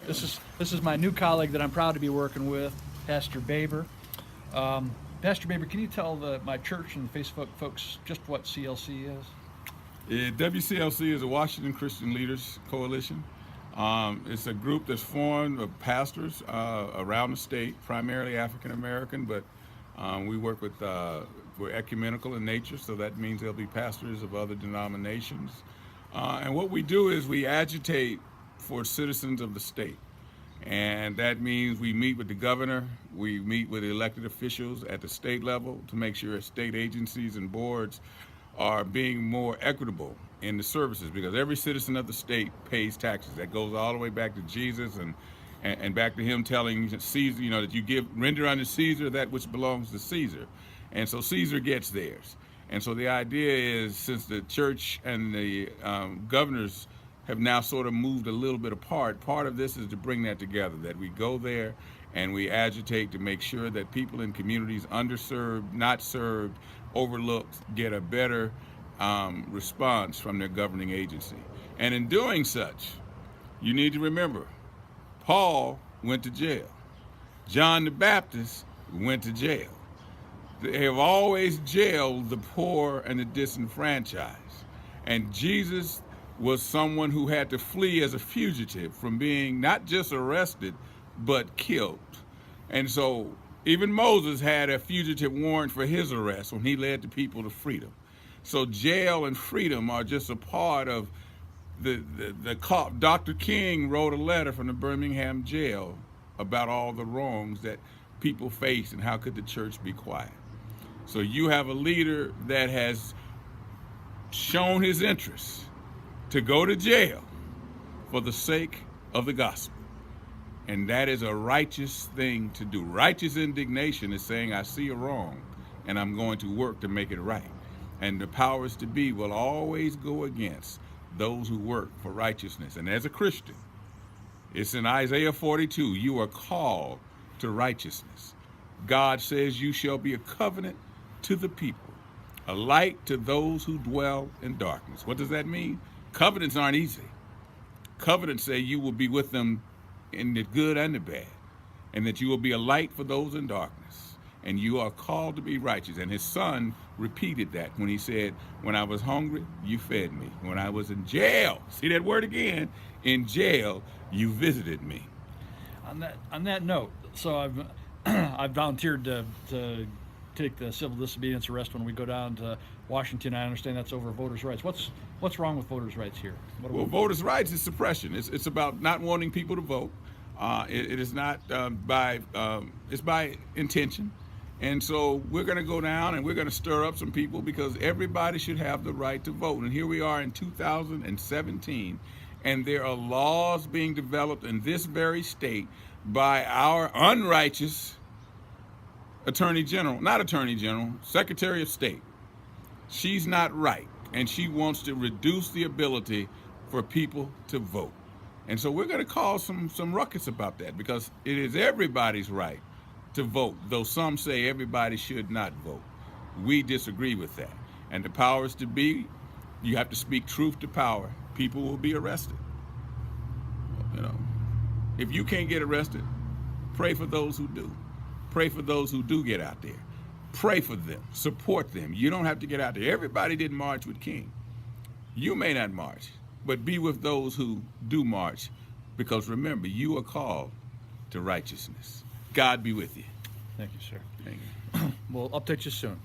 This is my new colleague that I'm proud to be working with, Pastor Baber. Pastor Baber, can you tell my church and Facebook folks just what CLC is? WCLC is a Washington Christian Leaders Coalition. It's a group that's formed of pastors around the state, primarily African American, but we work with, we're ecumenical in nature, so that means there'll be pastors of other denominations. And what we do is we agitate for citizens of the state. And that means we meet with the governor, we meet with elected officials at the state level to make sure state agencies and boards are being more equitable in the services, because every citizen of the state pays taxes. That goes all the way back to Jesus and back to him telling Caesar, that you render unto Caesar that which belongs to Caesar. And so Caesar gets theirs. And so the idea is, since the church and the governors have now sort of moved a little bit apart, part of this is to bring that together, that we go there and we agitate to make sure that people in communities underserved, not served, overlooked, get a better response from their governing agency. And in doing such, you need to remember, Paul went to jail. John the Baptist went to jail. They have always jailed the poor and the disenfranchised. And Jesus was someone who had to flee as a fugitive from being not just arrested, but killed. And so even Moses had a fugitive warrant for his arrest when he led the people to freedom. So jail and freedom are just a part of the Dr. King wrote a letter from the Birmingham jail about all the wrongs that people face and how could the church be quiet. So you have a leader that has shown his interest to go to jail for the sake of the gospel. And that is a righteous thing to do. Righteous indignation is saying, I see a wrong and I'm going to work to make it right. And the powers to be will always go against those who work for righteousness. And as a Christian, it's in Isaiah 42, you are called to righteousness. God says you shall be a covenant to the people, a light to those who dwell in darkness. What does that mean? Covenants aren't easy. Covenants say you will be with them in the good and the bad, and that you will be a light for those in darkness, and you are called to be righteous. And his son repeated that when he said, when I was hungry, you fed me. When I was in jail, see that word again, in jail, you visited me. On that note, so I've volunteered to take the civil disobedience arrest when we go down to Washington. I understand that's over voters' rights. What's wrong with voters' rights here? Well, voters' rights is suppression. It's about not wanting people to vote. It is not it's by intention. And so we're going to go down and we're going to stir up some people, because everybody should have the right to vote. And here we are in 2017, and there are laws being developed in this very state by our unrighteous Secretary of State. She's not right, and she wants to reduce the ability for people to vote. And so we're going to cause some ruckus about that, because it is everybody's right to vote, though some say everybody should not vote. We disagree with that. And the powers to be, you have to speak truth to power. People will be arrested. If you can't get arrested, pray for those who do. Pray for those who do get out there. Pray for them. Support them. You don't have to get out there. Everybody didn't march with King. You may not march, but be with those who do march, because remember, you are called to righteousness. God be with you. Thank you, sir. Thank you. We'll update you soon.